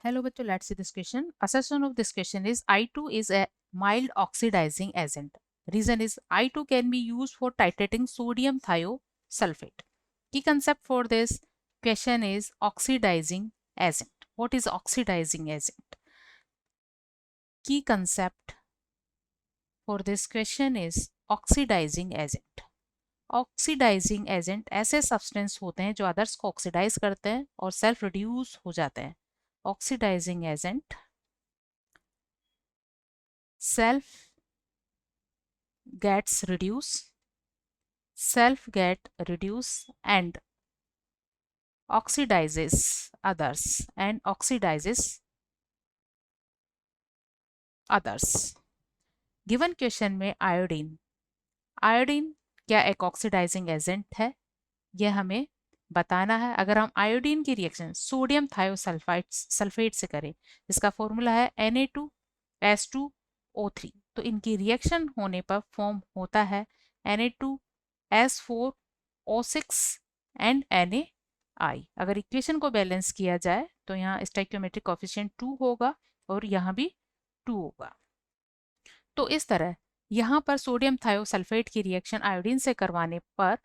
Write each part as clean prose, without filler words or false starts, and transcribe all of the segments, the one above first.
Hello बच्चों, let's see this question. Assertion of this question is I2 is a mild oxidizing agent. Reason is I2 can be used for titrating sodium thiosulfate. Key concept for this question is oxidizing agent. What is oxidizing agent? Key concept for this question is oxidizing agent. Oxidising agent ऐसे substance होते हैं जो others को oxidise करते हैं और self reduce हो जाते हैं. Oxidizing agent self get reduce and oxidizes others given question में आयोडीन क्या एक ऑक्सीडाइजिंग एजेंट है, यह हमें बताना है. अगर हम आयोडीन की रिएक्शन सोडियम थायोसल्फेट से करें, जिसका फॉर्मूला है Na2S2O3, तो इनकी रिएक्शन होने पर फॉर्म होता है Na2S4O6 एंड NaI. अगर इक्वेशन को बैलेंस किया जाए तो यहाँ स्टोइकियोमेट्रिक कोएफिशिएंट 2 होगा और यहाँ भी 2 होगा. तो इस तरह यहाँ पर सोडियम थायोसल्फेट की रिएक्शन आयोडीन से करवाने पर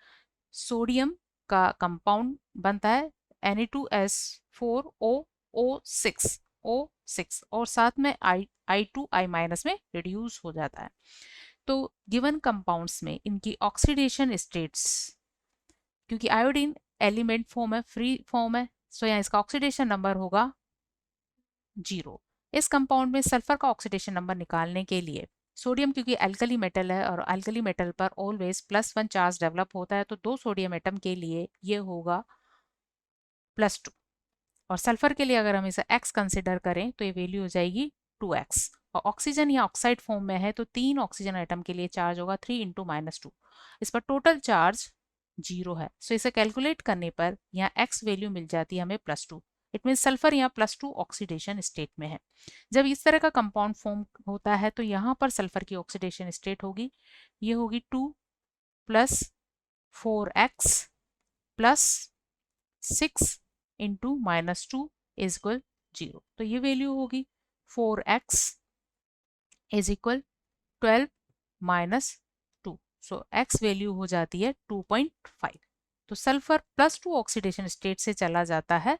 सोडियम का कंपाउंड बनता है Na2S4O6 और साथ में I2I- में रिड्यूस हो जाता है. तो गिवन कंपाउंड्स में इनकी ऑक्सीडेशन स्टेट्स, क्योंकि आयोडीन एलिमेंट फॉर्म है, फ्री फॉर्म है, सो यहाँ इसका ऑक्सीडेशन नंबर होगा 0. इस कंपाउंड में सल्फर का ऑक्सीडेशन नंबर निकालने के लिए सोडियम, क्योंकि अल्कली मेटल है और अल्कली मेटल पर ऑलवेज +1 चार्ज डेवलप होता है, तो 2 सोडियम एटम के लिए ये होगा +2. और सल्फर के लिए अगर हम इसे x कंसिडर करें तो ये वैल्यू हो जाएगी 2x. और ऑक्सीजन या ऑक्साइड फॉर्म में है तो 3 ऑक्सीजन एटम के लिए चार्ज होगा 3 × -2. इस पर टोटल चार्ज 0 है, सो इसे कैलकुलेट करने पर यहाँ x वैल्यू मिल जाती है हमें +2. इट मीन सल्फर यहाँ +2 ऑक्सीडेशन स्टेट में है. जब इस तरह का कंपाउंड फॉर्म होता है तो यहाँ पर सल्फर की ऑक्सीडेशन स्टेट होगी, ये होगी 2 + 4x + 6 × -2 = 0. तो ये वैल्यू होगी 4x = 12 - 2. सो x वैल्यू हो जाती है 2.5. तो सल्फर +2 ऑक्सीडेशन स्टेट से चला जाता है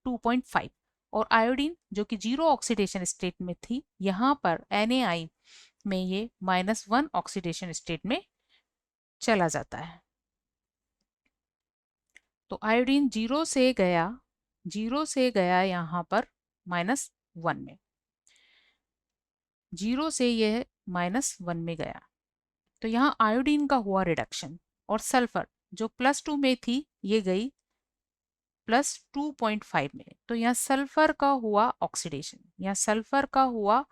2.5. और आयोडीन जो कि 0 ऑक्सीडेशन स्टेट में थी, यहाँ पर NaI में ये -1 ऑक्सीडेशन स्टेट में चला जाता है. तो आयोडीन 0 से गया यहाँ पर -1 में, 0 से यह -1 में गया. तो यहाँ आयोडीन का हुआ रिडक्शन और सल्फर जो +2 में थी ये गई +2.5 में. तो यहाँ सल्फर का हुआ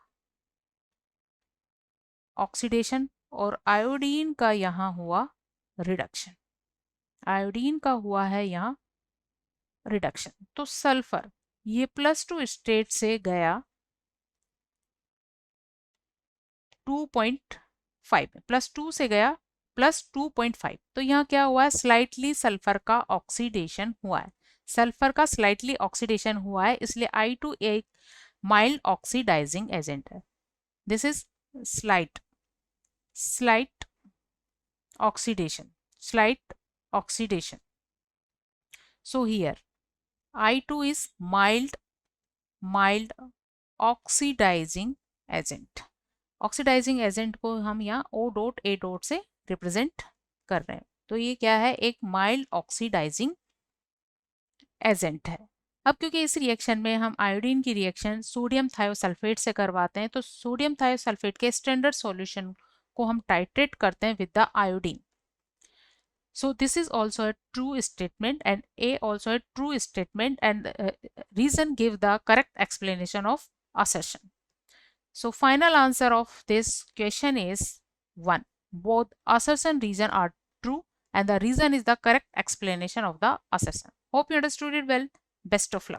ऑक्सीडेशन और आयोडीन का यहाँ हुआ रिडक्शन. आयोडीन का हुआ है यहाँ रिडक्शन. तो सल्फर ये +2 स्टेट से गया 2.5 में, +2 से गया +2.5. तो यहाँ क्या हुआ है, स्लाइटली सल्फर का ऑक्सीडेशन हुआ है. सल्फर का स्लाइटली ऑक्सीडेशन हुआ है, इसलिए I2 एक माइल्ड ऑक्सीडाइजिंग एजेंट है. This is slight oxidation. So here I2 is mild oxidizing agent. Oxidising एजेंट को हम यहाँ O.A. से रिप्रेजेंट कर रहे हैं. तो ये क्या है, एक माइल्ड ऑक्सीडाइजिंग एजेंट है. अब क्योंकि इस रिएक्शन में हम आयोडीन की रिएक्शन सोडियम थायोसल्फेट से करवाते हैं, तो सोडियम थायोसल्फेट के स्टैंडर्ड सॉल्यूशन को हम टाइट्रेट करते हैं with the iodine. So this is also a true statement and A also a true statement, and reason give the correct explanation of assertion. So final answer of this question is 1. Both assertion reason are true and the reason is the correct explanation of the assertion. Hope you understood it well. Best of luck.